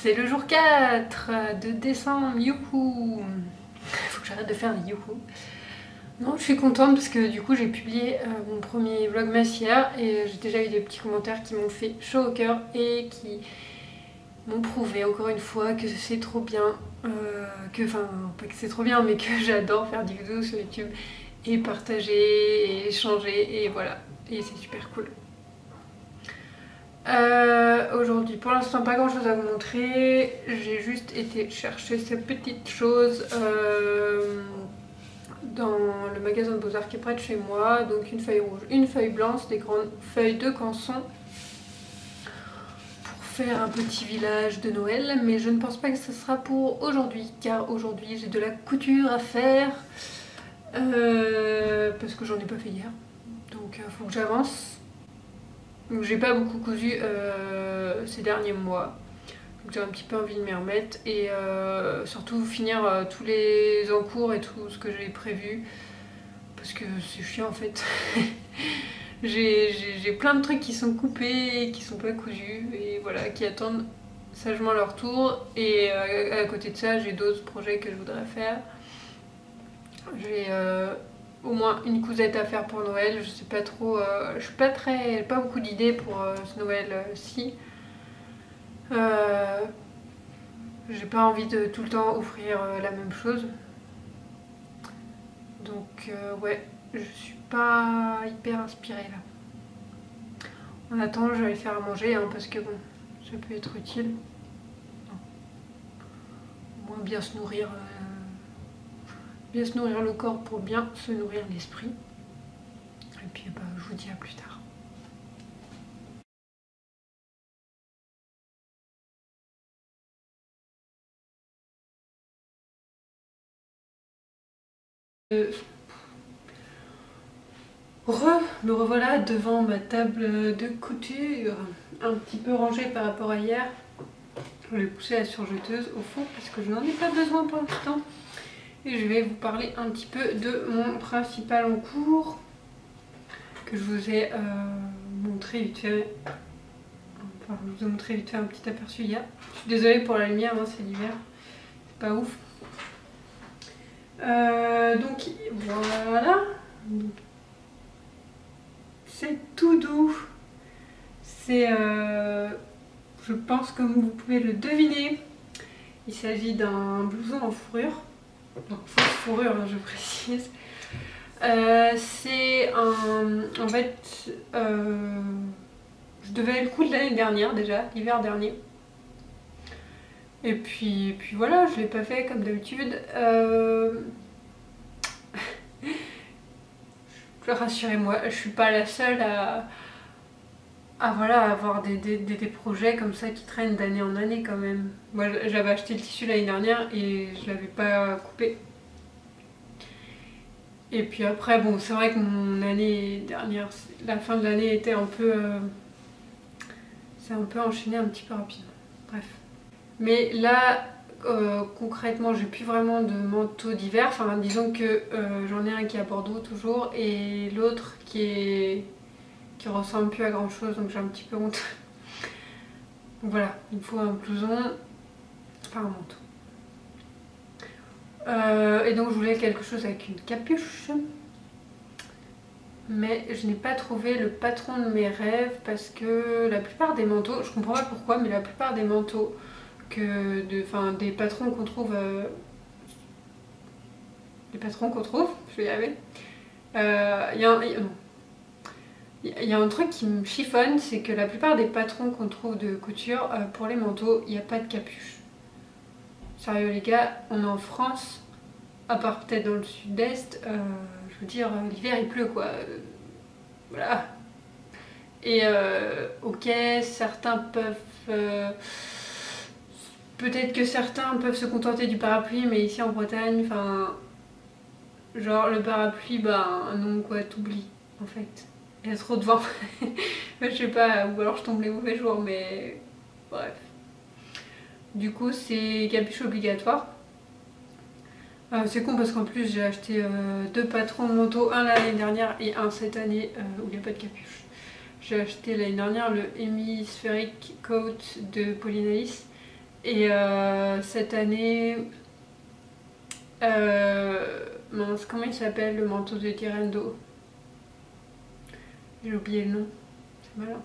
C'est le jour 4 de décembre, youhou. Faut que j'arrête de faire des youhou. Non, je suis contente parce que du coup j'ai publié mon premier vlogmas hier et j'ai déjà eu des petits commentaires qui m'ont fait chaud au cœur et qui m'ont prouvé encore une fois que c'est trop bien, enfin pas que c'est trop bien mais que j'adore faire des vidéos sur YouTube et partager et échanger et voilà, et c'est super cool. Aujourd'hui, pour l'instant, pas grand chose à vous montrer. J'ai juste été chercher ces petites choses dans le magasin de Beaux-Arts qui est près de chez moi. Donc une feuille rouge, une feuille blanche, des grandes feuilles de canson pour faire un petit village de Noël. Mais je ne pense pas que ce sera pour aujourd'hui, car aujourd'hui j'ai de la couture à faire parce que j'en ai pas fait hier. Donc faut que j'avance. Donc j'ai pas beaucoup cousu ces derniers mois, donc j'ai un petit peu envie de m'y remettre et surtout finir tous les encours et tout ce que j'ai prévu parce que c'est chiant en fait. J'ai plein de trucs qui sont coupés et qui sont pas cousus et voilà, qui attendent sagement leur tour, et à côté de ça j'ai d'autres projets que je voudrais faire. J'ai au moins une cousette à faire pour Noël, je sais pas trop, je suis pas beaucoup d'idées pour ce Noël-ci. J'ai pas envie de tout le temps offrir la même chose. Donc ouais, je suis pas hyper inspirée là. En attendant, je vais aller faire à manger hein, parce que bon, ça peut être utile. Au moins bien se nourrir le corps pour bien se nourrir l'esprit. Et puis bah, je vous dis à plus tard. Me revoilà devant ma table de couture, un petit peu rangée par rapport à hier. Je vais pousser la surjeteuse au fond parce que je n'en ai pas besoin pour l'instant. Et je vais vous parler un petit peu de mon principal en cours que je vous ai montré vite fait. Enfin, je vous ai montré vite fait un petit aperçu hier. Je suis désolée pour la lumière, hein, c'est l'hiver, c'est pas ouf. Donc voilà. C'est tout doux. C'est, je pense comme vous pouvez le deviner, il s'agit d'un blouson en fourrure. Donc fausse fourrure, hein, je précise. C'est un... En fait, je devais le coudre l'année dernière déjà, l'hiver dernier. Et puis voilà, je l'ai pas fait comme d'habitude. Rassurez-moi, je suis pas la seule à voilà, avoir des projets comme ça qui traînent d'année en année quand même. Moi j'avais acheté le tissu l'année dernière et je l'avais pas coupé. Et puis après, bon, c'est vrai que mon année dernière, la fin de l'année était un peu... c'est un peu enchaîné un petit peu rapidement. Bref. Mais là, concrètement, j'ai plus vraiment de manteau d'hiver. Enfin, disons que j'en ai un qui est à Bordeaux toujours et l'autre qui ressemble plus à grand chose, donc j'ai un petit peu honte. Donc voilà, il me faut un blouson, enfin un manteau. Et donc je voulais quelque chose avec une capuche, mais je n'ai pas trouvé le patron de mes rêves parce que la plupart des manteaux, je comprends pas pourquoi, mais la plupart des manteaux des patrons qu'on trouve, je vais y arriver, il y a un truc qui me chiffonne, c'est que la plupart des patrons qu'on trouve de couture pour les manteaux, il n'y a pas de capuche. Sérieux les gars, on est en France, à part peut-être dans le sud-est, je veux dire, l'hiver il pleut quoi. Voilà. Et ok, certains peuvent... peut-être que certains peuvent se contenter du parapluie, mais ici en Bretagne, enfin... Genre le parapluie, bah non quoi, t'oublies en fait. Il y a trop de vent. Je sais pas, ou alors je tombe les mauvais jours, mais... Bref. Du coup, c'est capuche obligatoire. C'est con parce qu'en plus j'ai acheté deux patrons de manteau, un l'année dernière et un cette année où il n'y a pas de capuche. J'ai acheté l'année dernière le Hemispheric Coat de Pauline Alice Et cette année, mince, comment il s'appelle le manteau de Tirendo? J'ai oublié le nom, c'est malin.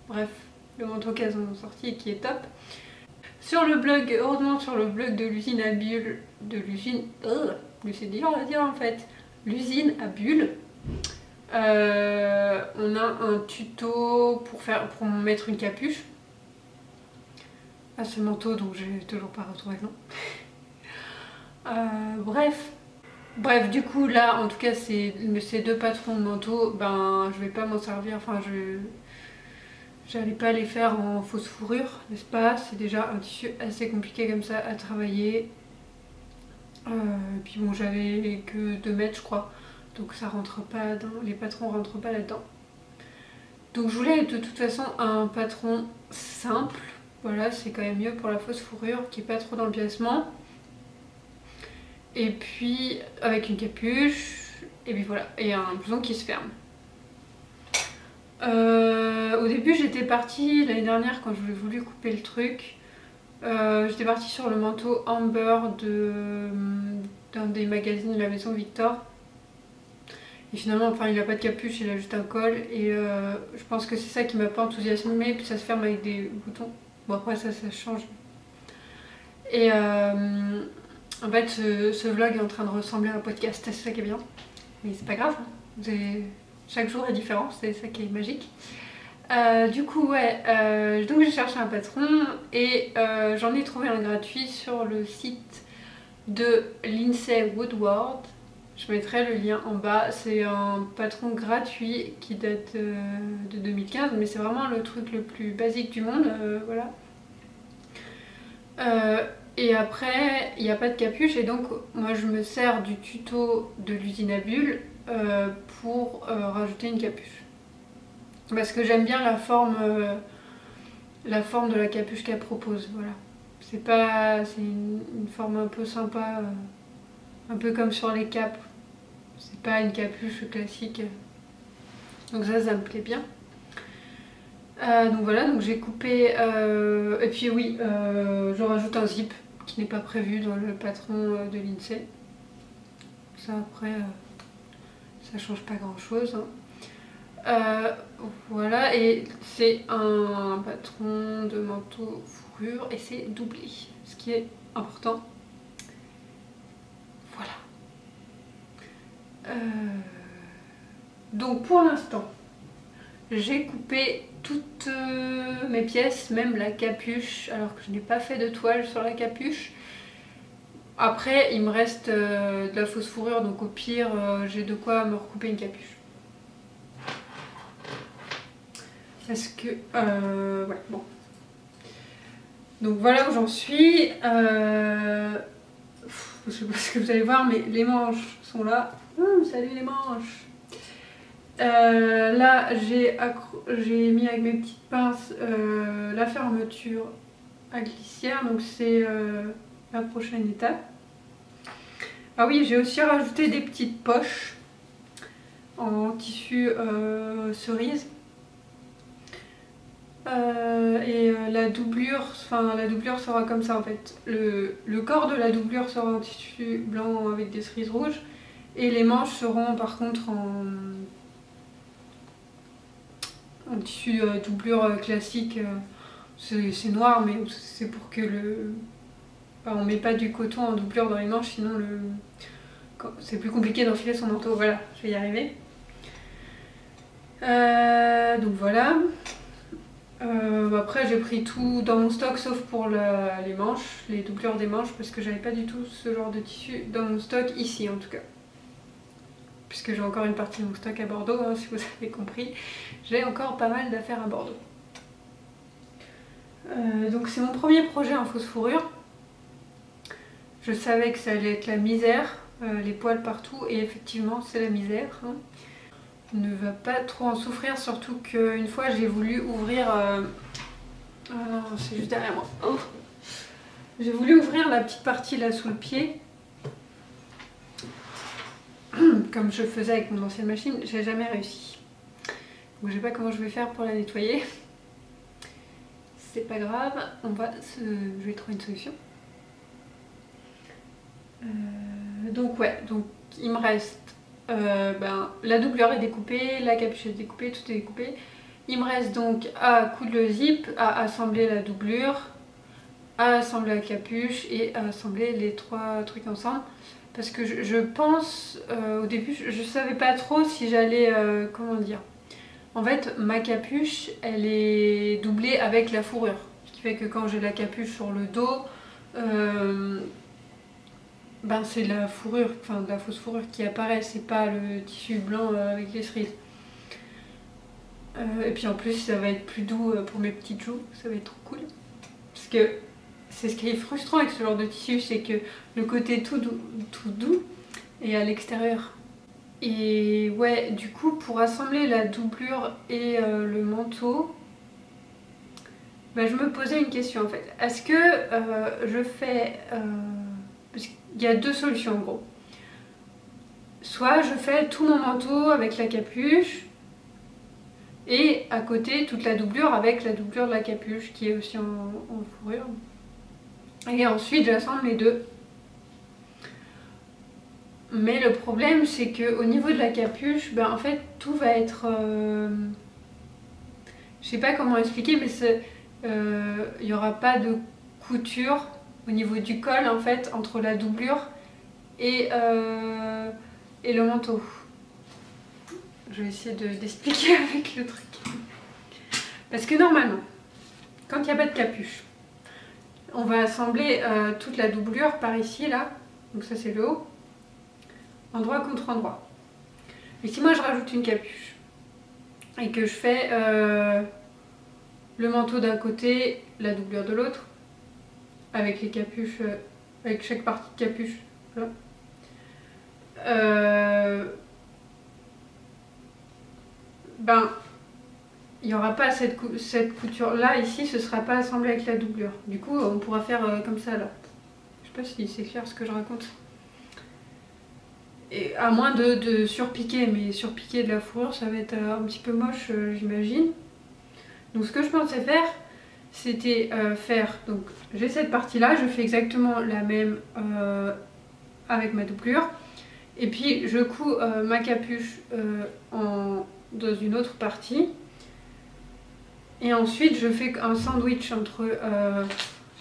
Bref, le manteau qu'elles ont sorti et qui est top. Sur le blog, heureusement sur le blog de l'usine à bulles, c'est dur à dire en fait, l'usine à bulles, on a un tuto pour mettre une capuche à ce manteau dont j'ai toujours pas retrouvé le nom. Bref, du coup là en tout cas ces deux patrons de manteaux, ben je vais pas m'en servir, enfin j'allais pas les faire en fausse fourrure, n'est-ce pas? C'est déjà un tissu assez compliqué comme ça à travailler. Puis bon, j'avais que 2 mètres je crois, donc ça rentre pas dans, les patrons rentrent pas là-dedans. Donc je voulais de toute façon un patron simple, voilà, c'est quand même mieux pour la fausse fourrure, qui est pas trop dans le piècement. Et puis avec une capuche, et puis voilà, et un blouson qui se ferme. Au début j'étais partie l'année dernière quand j'ai voulu couper le truc. J'étais partie sur le manteau Amber d'un des magazines de la maison Victor. Et finalement, enfin, il a pas de capuche, il a juste un col. Et je pense que c'est ça qui m'a pas enthousiasmée. Puis ça se ferme avec des boutons. Bon, après, ça change. Et en fait, ce vlog est en train de ressembler à un podcast. C'est ça qui est bien. Mais c'est pas grave. Chaque jour est différent. C'est ça qui est magique. Du coup ouais, donc j'ai cherché un patron et j'en ai trouvé un gratuit sur le site de Lindsay Woodward. Je mettrai le lien en bas. C'est un patron gratuit qui date de 2015, mais c'est vraiment le truc le plus basique du monde, voilà. Et après il n'y a pas de capuche et donc moi je me sers du tuto de l'usine à bulles pour rajouter une capuche. Parce que j'aime bien la forme de la capuche qu'elle propose, voilà. C'est une forme un peu sympa, un peu comme sur les capes. C'est pas une capuche classique. Donc ça me plaît bien. Donc voilà, donc j'ai coupé. Et puis oui, je rajoute un zip qui n'est pas prévu dans le patron de Lindsay. Ça après, ça change pas grand chose. Hein. Voilà, et c'est un patron de manteau fourrure et c'est doublé, ce qui est important. Voilà. Donc pour l'instant, j'ai coupé toutes mes pièces, même la capuche, alors que je n'ai pas fait de toile sur la capuche. Après, il me reste de la fausse fourrure, donc au pire, j'ai de quoi me recouper une capuche. Parce que... ouais, bon. Donc voilà où j'en suis. Je sais pas ce que vous allez voir, mais les manches sont là. Salut les manches. Là, j'ai mis avec mes petites pinces la fermeture à glissière. Donc c'est la prochaine étape. Ah oui, j'ai aussi rajouté des petites poches en tissu cerise. La doublure sera comme ça en fait. Le corps de la doublure sera en tissu blanc avec des cerises rouges et les manches seront par contre en tissu doublure classique. C'est noir mais c'est pour que enfin, on met pas du coton en doublure dans les manches, sinon c'est plus compliqué d'enfiler son manteau. Voilà, je vais y arriver. Donc voilà. Après j'ai pris tout dans mon stock sauf pour les manches, les doublures des manches, parce que j'avais pas du tout ce genre de tissu dans mon stock ici en tout cas. Puisque j'ai encore une partie de mon stock à Bordeaux, hein, si vous avez compris. J'ai encore pas mal d'affaires à Bordeaux. Donc c'est mon premier projet en fausse fourrure. Je savais que ça allait être la misère, les poils partout, et effectivement c'est la misère. Hein. Ne va pas trop en souffrir, surtout qu'une fois j'ai voulu ouvrir... Ah non, c'est juste derrière moi. Oh. J'ai voulu ouvrir la petite partie là sous le pied. Comme je faisais avec mon ancienne machine, j'ai jamais réussi. Donc je sais pas comment je vais faire pour la nettoyer. c'est pas grave, je vais trouver une solution. Donc ouais, donc il me reste la doublure est découpée, la capuche est découpée, tout est découpé. Il me reste donc à coudre le zip, à assembler la doublure, à assembler la capuche et à assembler les 3 trucs ensemble. Parce que je pense, au début, je savais pas trop si j'allais, comment dire. En fait, ma capuche, elle est doublée avec la fourrure. Ce qui fait que quand j'ai la capuche sur le dos, c'est de la fourrure, enfin de la fausse fourrure qui apparaît, c'est pas le tissu blanc avec les cerises. Et puis en plus ça va être plus doux pour mes petites joues, ça va être trop cool. Parce que c'est ce qui est frustrant avec ce genre de tissu, c'est que le côté tout doux est à l'extérieur. Et ouais, du coup pour assembler la doublure et le manteau, je me posais une question en fait. Est-ce que je fais... parce qu'il y a 2 solutions en gros. Soit je fais tout mon manteau avec la capuche et à côté toute la doublure avec la doublure de la capuche qui est aussi en fourrure. Et ensuite j'assemble les deux. Mais le problème c'est que au niveau de la capuche, en fait tout va être... je sais pas comment expliquer, mais il n'y aura pas de couture au niveau du col en fait entre la doublure et le manteau. Je vais essayer d'expliquer avec le truc. Parce que normalement, quand il n'y a pas de capuche, on va assembler toute la doublure par ici, là. Donc ça c'est le haut. Endroit contre endroit. Et si moi je rajoute une capuche et que je fais le manteau d'un côté, la doublure de l'autre, avec les capuches, avec chaque partie de capuche, voilà. Il n'y aura pas cette couture là, ici ce sera pas assemblé avec la doublure. Du coup on pourra faire comme ça là. Je sais pas si c'est clair ce que je raconte. Et à moins de surpiquer, mais surpiquer de la fourrure ça va être un petit peu moche j'imagine. Donc ce que je pensais faire, c'était faire, donc j'ai cette partie là, je fais exactement la même avec ma doublure. Et puis je couds ma capuche dans une autre partie. Et ensuite je fais un sandwich entre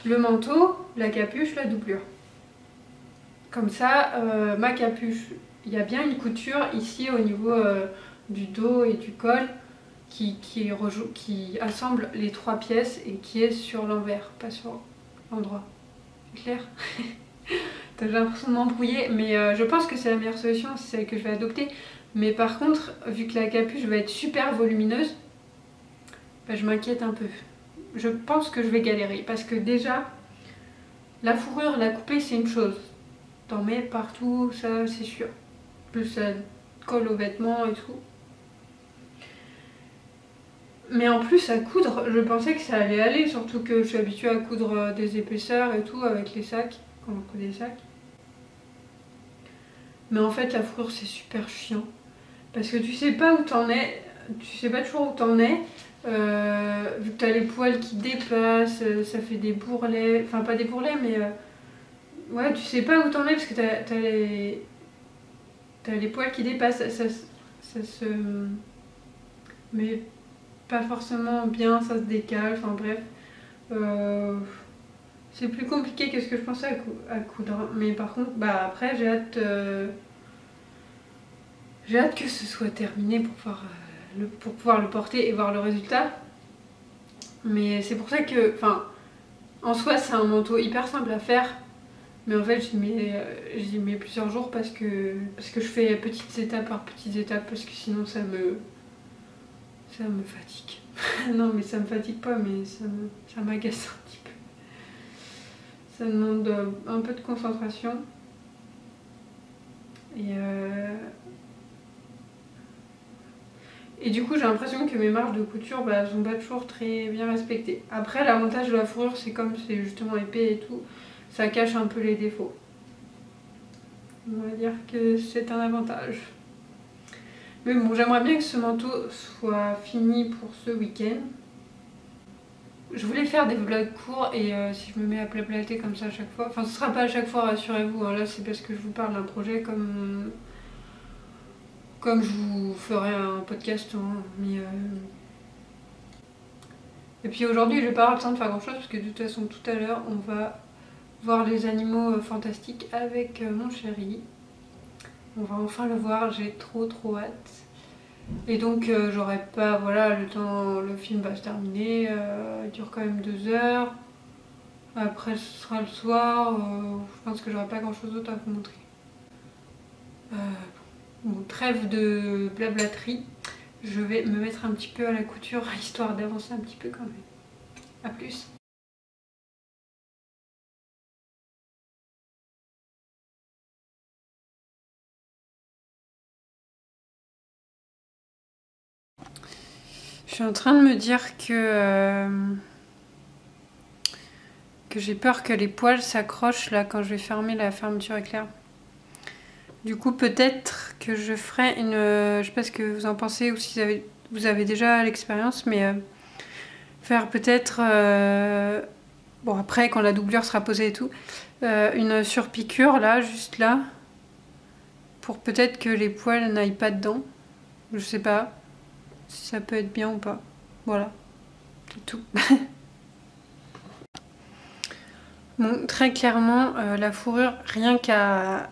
le manteau, la capuche, la doublure. Comme ça, ma capuche, il y a bien une couture ici au niveau du dos et du col qui assemble les 3 pièces et qui est sur l'envers, pas sur l'endroit. C'est clair? J'ai l'impression de m'embrouiller, mais je pense que c'est la meilleure solution, c'est celle que je vais adopter. Mais par contre, vu que la capuche va être super volumineuse, je m'inquiète un peu. Je pense que je vais galérer parce que déjà, la fourrure, la couper, c'est une chose. T'en mets partout, ça c'est sûr. Plus ça colle aux vêtements et tout. Mais en plus à coudre, je pensais que ça allait aller, surtout que je suis habituée à coudre des épaisseurs et tout avec les sacs, quand on coud des sacs. Mais en fait la fourrure c'est super chiant. Parce que tu sais pas où t'en es, tu sais pas toujours où t'en es. Vu que t'as les poils qui dépassent, ça fait des bourrelets, enfin pas des bourrelets mais ouais tu sais pas où t'en es parce que t'as les poils qui dépassent, ça se met pas forcément bien, ça se décale, enfin bref. C'est plus compliqué que ce que je pensais à coudre, mais par contre après j'ai hâte que ce soit terminé pour pouvoir le porter et voir le résultat. Mais c'est pour ça que, en soi c'est un manteau hyper simple à faire. Mais en fait j'y mets plusieurs jours parce que je fais petites étapes par petites étapes. Parce que sinon ça me fatigue. Non mais ça me fatigue pas, mais ça m'agace un petit peu. Ça demande un peu de concentration. Et du coup j'ai l'impression que mes marges de couture sont pas toujours très bien respectées. Après l'avantage de la fourrure c'est comme c'est justement épais et tout, ça cache un peu les défauts. On va dire que c'est un avantage. Mais bon, j'aimerais bien que ce manteau soit fini pour ce week-end. je voulais faire des vlogs courts et si je me mets à blablater comme ça à chaque fois, enfin ce sera pas à chaque fois, rassurez-vous, hein, là c'est parce que je vous parle d'un projet comme je vous ferai un podcast, hein, mais et puis aujourd'hui je vais pas avoir le temps de faire grand chose parce que de toute façon tout à l'heure on va voir les animaux fantastiques avec mon chéri. On va enfin le voir, j'ai trop hâte. Et donc j'aurai pas, voilà, le temps, le film va se terminer, il dure quand même 2 heures. Après ce sera le soir, je pense que j'aurai pas grand chose d'autre à vous montrer. Bon, trêve de blablaterie, je vais me mettre un petit peu à la couture histoire d'avancer un petit peu quand même. A plus. Je suis en train de me dire que j'ai peur que les poils s'accrochent là quand je vais fermer la fermeture éclair. Du coup peut-être que je ferai une... je sais pas ce que vous en pensez ou si vous avez déjà l'expérience, mais faire peut-être... bon après quand la doublure sera posée et tout, une surpiqûre là, juste là, pour peut-être que les poils n'aillent pas dedans. Je sais pas si ça peut être bien ou pas. Voilà, c'est tout. Bon, très clairement, la fourrure, rien qu'à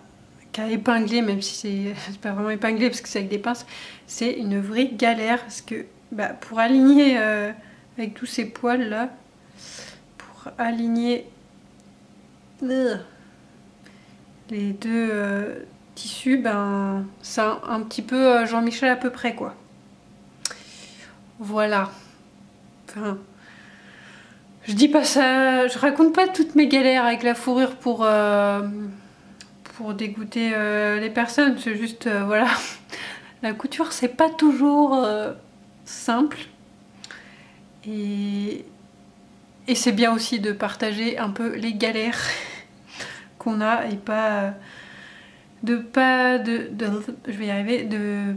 épingler, même si c'est pas vraiment épinglé parce que c'est avec des pinces, c'est une vraie galère parce que pour aligner avec tous ces poils là, pour aligner les deux tissus, c'est un petit peu Jean-Michel à peu près quoi. Voilà. Enfin, je dis pas ça, je raconte pas toutes mes galères avec la fourrure pour dégoûter les personnes, c'est juste voilà, la couture c'est pas toujours simple et c'est bien aussi de partager un peu les galères qu'on a et pas je vais y arriver, de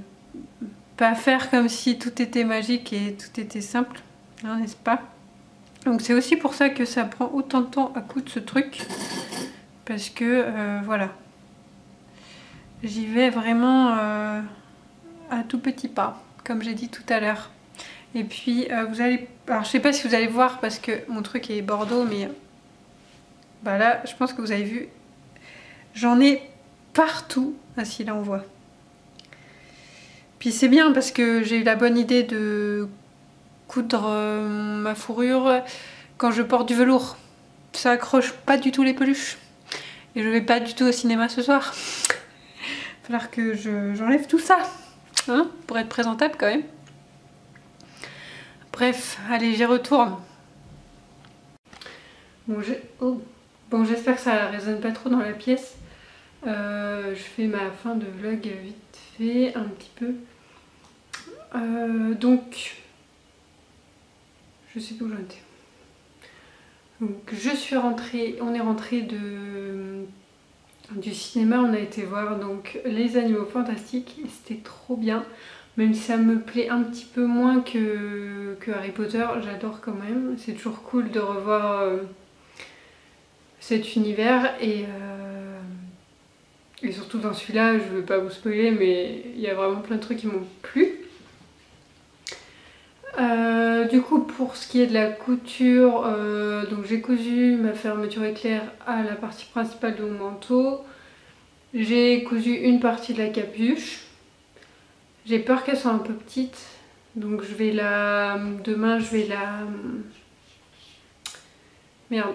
pas faire comme si tout était magique et tout était simple, hein, n'est-ce pas? Donc c'est aussi pour ça que ça prend autant de temps à coudre ce truc, parce que voilà, j'y vais vraiment à tout petit pas, comme j'ai dit tout à l'heure. Et puis vous allez, alors je sais pas si vous allez voir parce que mon truc est bordeaux, mais là je pense que vous avez vu, j'en ai partout. Ah si, là on voit. Puis c'est bien parce que j'ai eu la bonne idée de coudre ma fourrure quand je porte du velours. Ça accroche pas du tout les peluches. Et je vais pas du tout au cinéma ce soir. Il va falloir que j'enlève tout ça, hein, pour être présentable quand même. Bref, allez, j'y retourne. Bon, j'espère que ça résonne pas trop dans la pièce. Je fais ma fin de vlog vite fait, un petit peu. Donc, je sais plus où j'en étais. Donc, je suis rentrée, on est rentré du cinéma, on a été voir donc Les Animaux Fantastiques et c'était trop bien. Même si ça me plaît un petit peu moins que Harry Potter, j'adore quand même. C'est toujours cool de revoir cet univers et surtout dans celui-là, je ne veux pas vous spoiler, mais il y a vraiment plein de trucs qui m'ont plu. Du coup, pour ce qui est de la couture, donc j'ai cousu ma fermeture éclair à la partie principale de mon manteau. J'ai cousu une partie de la capuche. J'ai peur qu'elle soit un peu petite, donc je vais demain je vais merde.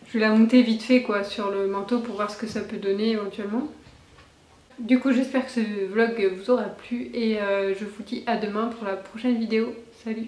Je vais la monter vite fait quoi sur le manteau pour voir ce que ça peut donner éventuellement. Du coup j'espère que ce vlog vous aura plu et je vous dis à demain pour la prochaine vidéo. Salut!